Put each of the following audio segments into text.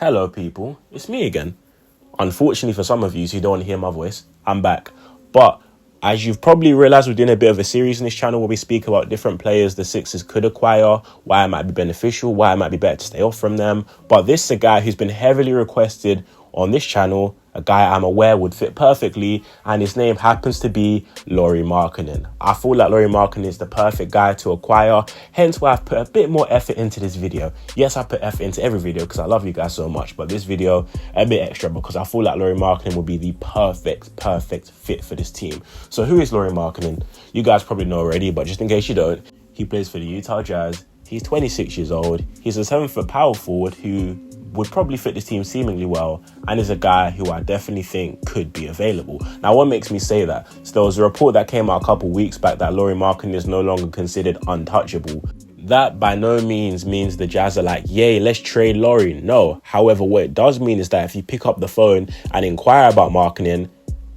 Hello people, it's me again. Unfortunately for some of you who don't want to hear my voice, I'm back. But as you've probably realised, we're doing a bit of a series on this channel where we speak about different players the Sixers could acquire, why it might be beneficial, why it might be better to stay off from them. But this is a guy who's been heavily requested on this channel, a guy I'm aware would fit perfectly, and his name happens to be Lauri Markkanen. I feel like Lauri Markkanen is the perfect guy to acquire, hence why I've put a bit more effort into this video. Yes, I put effort into every video because I love you guys so much, but this video a bit extra because I feel like Lauri Markkanen will be the perfect fit for this team. So who is Lauri Markkanen? You guys probably know already, but just in case you don't, he plays for the Utah Jazz. He's 26 years old. He's a 7-foot power forward who would probably fit this team seemingly well, and is a guy who I definitely think could be available. Now, what makes me say that? So there was a report that came out a couple weeks back that Lauri Markkanen is no longer considered untouchable. That by no means the Jazz are like, yay, let's trade Lauri. No. However, what it does mean is that if you pick up the phone and inquire about Markkanen,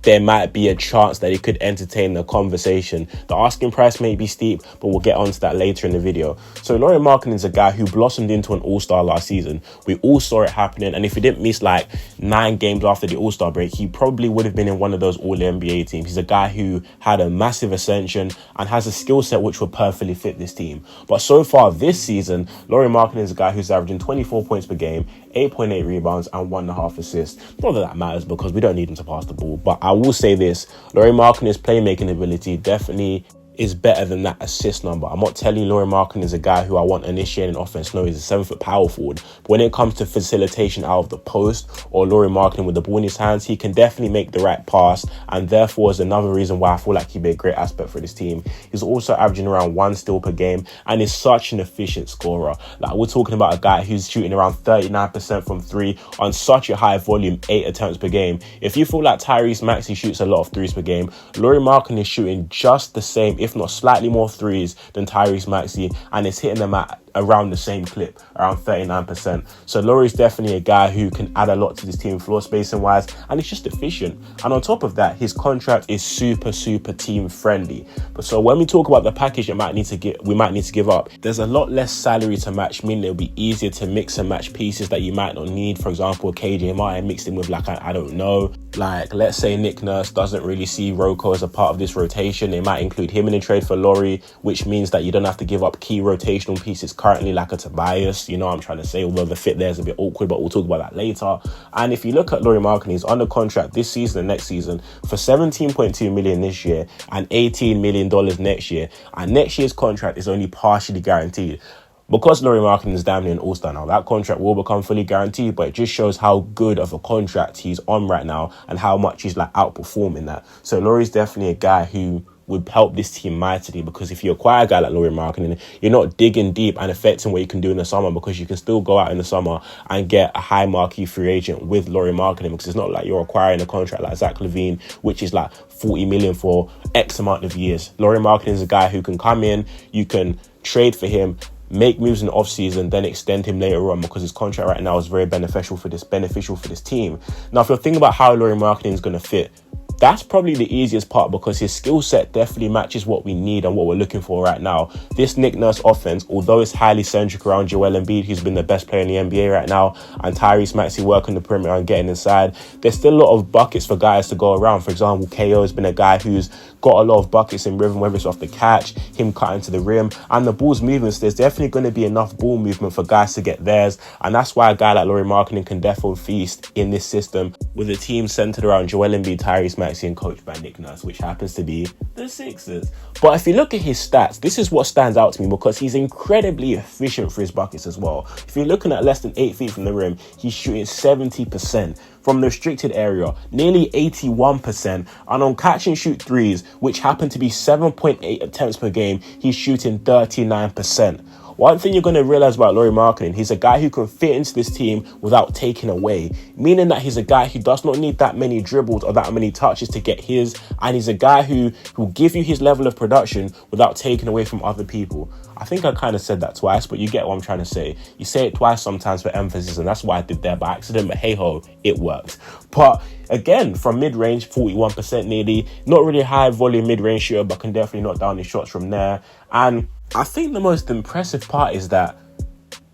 there might be a chance that he could entertain the conversation. The asking price may be steep, but we'll get onto that later in the video. So Lauri Markkanen is a guy who blossomed into an all-star last season. We all saw it happening, and if he didn't miss like 9 games after the all-star break, he probably would have been in one of those all-NBA teams. He's a guy who had a massive ascension and has a skill set which would perfectly fit this team. But so far this season, Lauri Markkanen is a guy who's averaging 24 points per game, 8.8 rebounds and 1.5 assists. Not that matters because we don't need him to pass the ball, but I will say this, Lauri Markkanen's playmaking ability definitely is better than that assist number. I'm not telling you Lauri Markkanen is a guy who I want initiating offense. No, he's a 7-foot power forward. But when it comes to facilitation out of the post or Lauri Markkanen with the ball in his hands, he can definitely make the right pass, and therefore is another reason why I feel like he'd be a great aspect for this team. He's also averaging around 1 steal per game and is such an efficient scorer. Like, we're talking about a guy who's shooting around 39% from 3 on such a high volume, 8 attempts per game. If you feel like Tyrese Maxey shoots a lot of 3s per game, Lauri Markkanen is shooting just the same, if not slightly more 3s than Tyrese Maxey, and is hitting them at around the same clip, around 39%. So Lauri's definitely a guy who can add a lot to this team floor spacing wise, and he's just efficient. And on top of that, his contract is super team friendly. But so when we talk about the package we might need to give up, there's a lot less salary to match, meaning it'll be easier to mix and match pieces that you might not need. For example, KJ Martin mixed in with like, I don't know, like let's say Nick Nurse doesn't really see Rocco as a part of this rotation. They might include him in a trade for Lauri, which means that you don't have to give up key rotational pieces currently like a Tobias, you know what I'm trying to say, although the fit there is a bit awkward, but we'll talk about that later. And if you look at Lauri Markkanen, he's under contract this season and next season for $17.2 million this year and $18 million next year, and next year's contract is only partially guaranteed. Because Lauri Markkanen is damn near an all-star now, that contract will become fully guaranteed, but it just shows how good of a contract he's on right now and how much he's like outperforming that. So Lauri's definitely a guy who would help this team mightily, because if you acquire a guy like Lauri Markkanen, you're not digging deep and affecting what you can do in the summer, because you can still go out in the summer and get a high marquee free agent with Lauri Markkanen, because it's not like you're acquiring a contract like Zach LaVine, which is like 40 million for X amount of years. Lauri Markkanen is a guy who can come in, you can trade for him, make moves in the off-season, then extend him later on, because his contract right now is very beneficial for this team. Now, if you're thinking about how Lauri Markkanen is going to fit, that's probably the easiest part, because his skill set definitely matches what we need and what we're looking for right now. This Nick Nurse offense, although it's highly centric around Joel Embiid, who's been the best player in the NBA right now, and Tyrese Maxey working the perimeter and getting inside, there's still a lot of buckets for guys to go around. For example, KO has been a guy who's got a lot of buckets in rhythm, whether it's off the catch, him cutting to the rim, and the ball's movements. There's definitely going to be enough ball movement for guys to get theirs, and that's why a guy like Lauri Markkanen can definitely feast in this system with a team centered around Joel Embiid, Tyrese Maxey, and coached by Nick Nurse, which happens to be the Sixers. But if you look at his stats, this is what stands out to me, because he's incredibly efficient for his buckets as well. If you're looking at less than 8 feet from the rim, he's shooting 70%. From the restricted area, nearly 81%, and on catch and shoot 3s, which happen to be 7.8 attempts per game, he's shooting 39%. One thing you're going to realize about Lauri Markkanen, he's a guy who can fit into this team without taking away, meaning that he's a guy who does not need that many dribbles or that many touches to get his, and he's a guy who will give you his level of production without taking away from other people. I think I kind of said that twice, but you get what I'm trying to say. You say it twice sometimes for emphasis, and that's why I did that by accident, but hey ho, it worked. But again, from mid-range, 41% nearly, not really a high volume mid-range shooter, but can definitely knock down his shots from there. And I think the most impressive part is that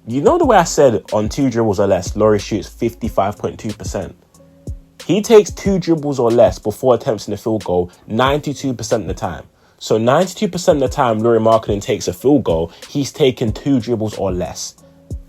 You know the way I said on 2 dribbles or less, Lauri shoots 55.2%. He takes 2 dribbles or less before attempting a field goal 92% of the time. So 92% of the time Lauri Markkanen takes a field goal, he's taking 2 dribbles or less.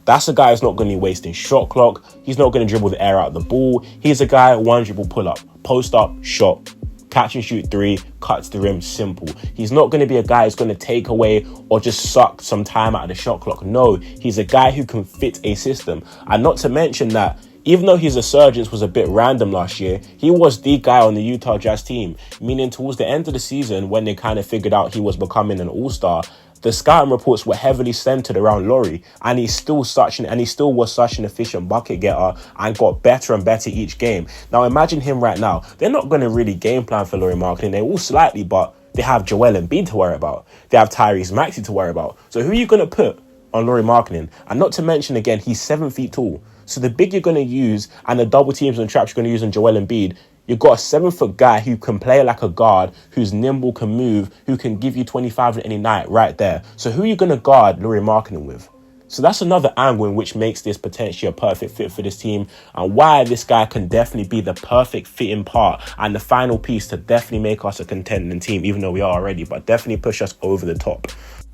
That's a guy who's not going to be wasting shot clock. He's not going to dribble the air out of the ball. He's a guy, 1 dribble pull up, post up, shot, catch and shoot 3, cuts the rim, simple. He's not going to be a guy who's going to take away or just suck some time out of the shot clock. No, he's a guy who can fit a system. And not to mention that even though his resurgence was a bit random last year, he was the guy on the Utah Jazz team, meaning towards the end of the season when they kind of figured out he was becoming an all-star, the scouting reports were heavily centered around Lauri, and he still was such an efficient bucket getter and got better and better each game. Now imagine him right now. They're not going to really game plan for Lauri Markkanen. They will slightly, but they have Joel Embiid to worry about. They have Tyrese Maxey to worry about. So who are you going to put on Lauri Markkanen? And not to mention, again, he's 7 feet tall. So the big you're going to use and the double teams and traps you're going to use on Joel Embiid, you've got a 7-foot guy who can play like a guard, who's nimble, can move, who can give you 25 any night right there. So who are you going to guard Lauri Markkanen with? So that's another angle in which makes this potentially a perfect fit for this team, and why this guy can definitely be the perfect fitting part and the final piece to definitely make us a contending team, even though we are already, but definitely push us over the top.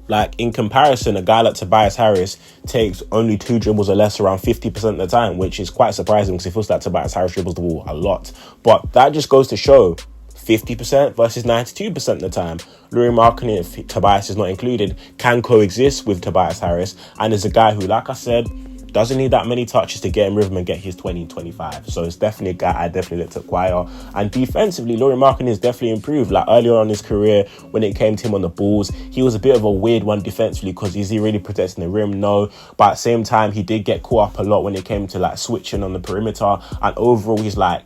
Like, in comparison, a guy like Tobias Harris takes only 2 dribbles or less around 50% of the time, which is quite surprising because it feels like Tobias Harris dribbles the ball a lot. But that just goes to show 50% versus 92% of the time. Lauri Markkanen, if Tobias is not included, can coexist with Tobias Harris, and is a guy who, like I said, doesn't need that many touches to get in rhythm and get his 20-25. So it's definitely a guy I definitely look to acquire. And defensively, Lauri Markkanen has definitely improved. Like earlier on in his career, when it came to him on the balls, he was a bit of a weird one defensively because is he really protecting the rim? No. But at the same time, he did get caught up a lot when it came to like switching on the perimeter. And overall, he's like,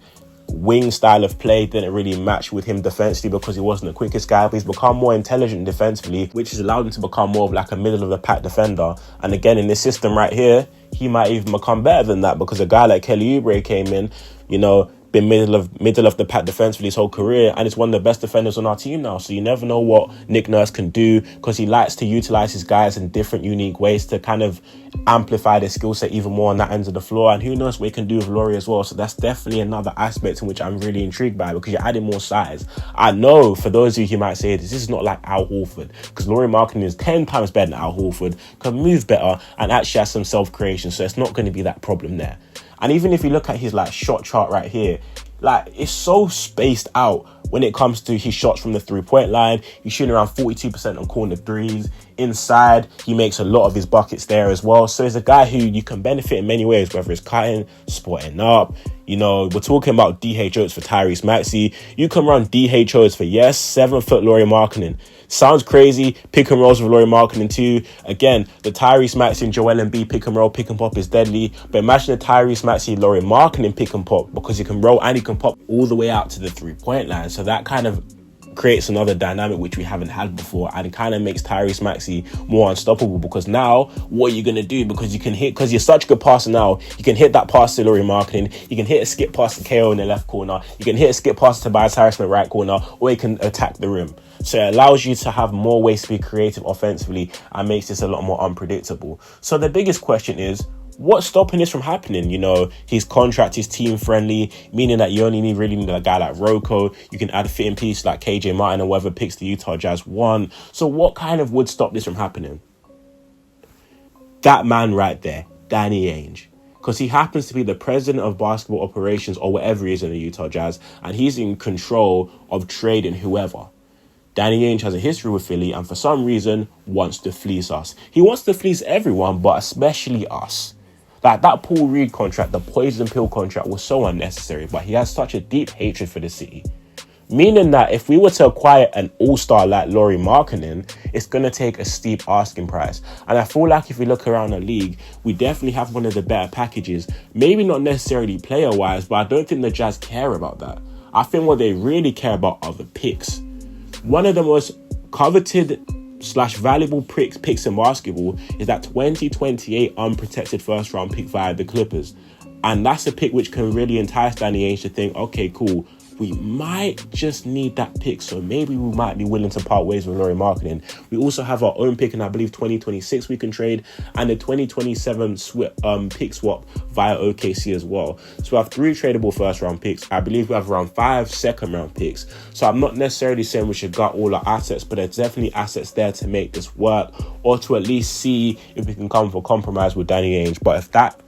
wing style of play didn't really match with him defensively because he wasn't the quickest guy, but he's become more intelligent defensively, which has allowed him to become more of like a middle of the pack defender. And again, in this system right here, he might even become better than that because a guy like Kelly Oubre came in, you know, been middle of the pack defensively his whole career, and it's one of the best defenders on our team now. So you never know what Nick Nurse can do because he likes to utilize his guys in different unique ways to kind of amplify their skill set even more on that end of the floor. And who knows what he can do with Lauri as well. So that's definitely another aspect in which I'm really intrigued by because you're adding more size. I know for those of you who might say this is not like Al Horford, because Lauri Markkanen is 10 times better than Al Horford, can move better and actually has some self-creation. So it's not going to be that problem there. And even if you look at his like shot chart right here, like it's so spaced out when it comes to his shots from the 3-point line. He's shooting around 42% on corner threes. Inside, he makes a lot of his buckets there as well. So he's a guy who you can benefit in many ways, whether it's cutting, spotting up. You know, we're talking about DHOs for Tyrese Maxey. You can run DHOs for, 7-foot Lauri Markkanen. Sounds crazy. Pick and rolls with Lauri Markkanen too. Again, the Tyrese Maxey and Joel Embiid pick and roll, pick and pop is deadly. But imagine the Tyrese Maxey, Lauri Markkanen pick and pop, because he can roll and he can pop all the way out to the 3-point line. So that kind of creates another dynamic which we haven't had before, and it kind of makes Tyrese Maxey more unstoppable because now what are you going to do? Because you can hit, because you're such a good passer now, you can hit that pass to Lauri Markkanen, you can hit a skip pass to KO in the left corner, you can hit a skip pass to Tobias Harris in the right corner, or you can attack the rim. So it allows you to have more ways to be creative offensively and makes this a lot more unpredictable. So the biggest question is, what's stopping this from happening? You know, his contract is team friendly, meaning that you only really need a guy like Rocco. You can add a fitting piece like KJ Martin or whoever picks the Utah Jazz want. So what kind of would stop this from happening? That man right there, Danny Ainge. Because he happens to be the president of basketball operations or whatever he is in the Utah Jazz, and he's in control of trading whoever. Danny Ainge has a history with Philly and for some reason wants to fleece us. He wants to fleece everyone, but especially us. Like that Paul Reed contract, the poison pill contract, was so unnecessary, but he has such a deep hatred for the city. Meaning that if we were to acquire an all-star like Lauri Markkanen, it's going to take a steep asking price. And I feel like if we look around the league, we definitely have one of the better packages. Maybe not necessarily player-wise, but I don't think the Jazz care about that. I think what they really care about are the picks. One of the most coveted / valuable picks in basketball is that 2028 unprotected first round pick via the Clippers. And that's a pick which can really entice Danny Ainge to think, okay, cool, we might just need that pick. So maybe we might be willing to part ways with Lauri Markkanen. We also have our own pick in, I believe, 2026 we can trade, and the 2027 pick swap via OKC as well. So we have 3 tradable first round picks. I believe we have around 5 second round picks. So I'm not necessarily saying we should gut all our assets, but there's definitely assets there to make this work, or to at least see if we can come for compromise with Danny Ainge. But if that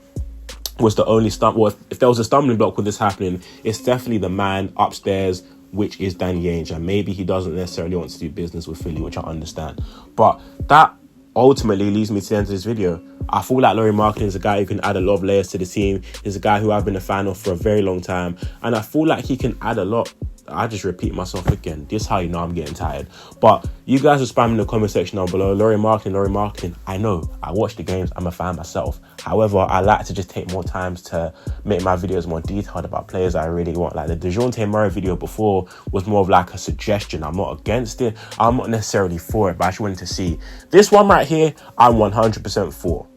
was the only if there was a stumbling block with this happening, it's definitely the man upstairs, which is Danny Ainge, and maybe he doesn't necessarily want to do business with Philly, which I understand. But that ultimately leads me to the end of this video. I feel like Lauri Markkanen is a guy who can add a lot of layers to the team. He's a guy who I've been a fan of for a very long time, and I feel like he can add a lot. I just repeat myself again. This is how you know I'm getting tired. But you guys are spamming the comment section down below. Lauri Markkanen. I know. I watch the games. I'm a fan myself. However, I like to just take more time to make my videos more detailed about players I really want. Like the DeJounte Murray video before was more of like a suggestion. I'm not against it. I'm not necessarily for it, but I just wanted to see. This one right here, I'm 100% for.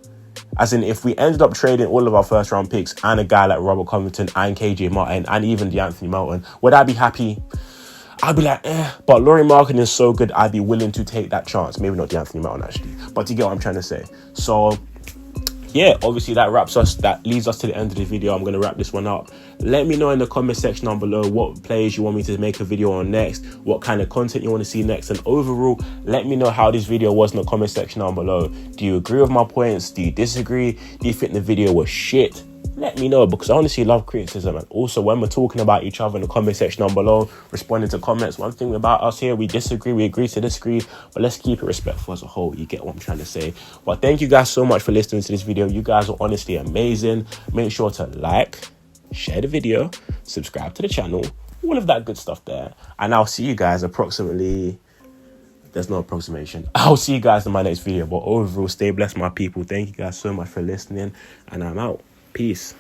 As in, if we ended up trading all of our first round picks and a guy like Robert Covington and KJ Martin and even DeAnthony Melton, would I be happy? I'd be like, But Lauri Markkanen is so good, I'd be willing to take that chance. Maybe not DeAnthony Melton, actually. But you get what I'm trying to say. So, yeah, obviously that leads us to the end of the video. I'm going to wrap this one up. Let me know in the comment section down below what players you want me to make a video on next, what kind of content you want to see next, and overall, let me know how this video was in the comment section down below. Do you agree with my points? Do you disagree? Do you think the video was shit? Let me know, because I honestly love criticism. And also, when we're talking about each other in the comment section down below, responding to comments, one thing about us here, we disagree, we agree to disagree, but let's keep it respectful as a whole. You get what I'm trying to say. But thank you guys so much for listening to this video. You guys are honestly amazing. Make sure to like, share the video, subscribe to the channel, all of that good stuff there. And I'll see you guys approximately... There's no approximation. I'll see you guys in my next video. But overall, stay blessed, my people. Thank you guys so much for listening, and I'm out. Peace.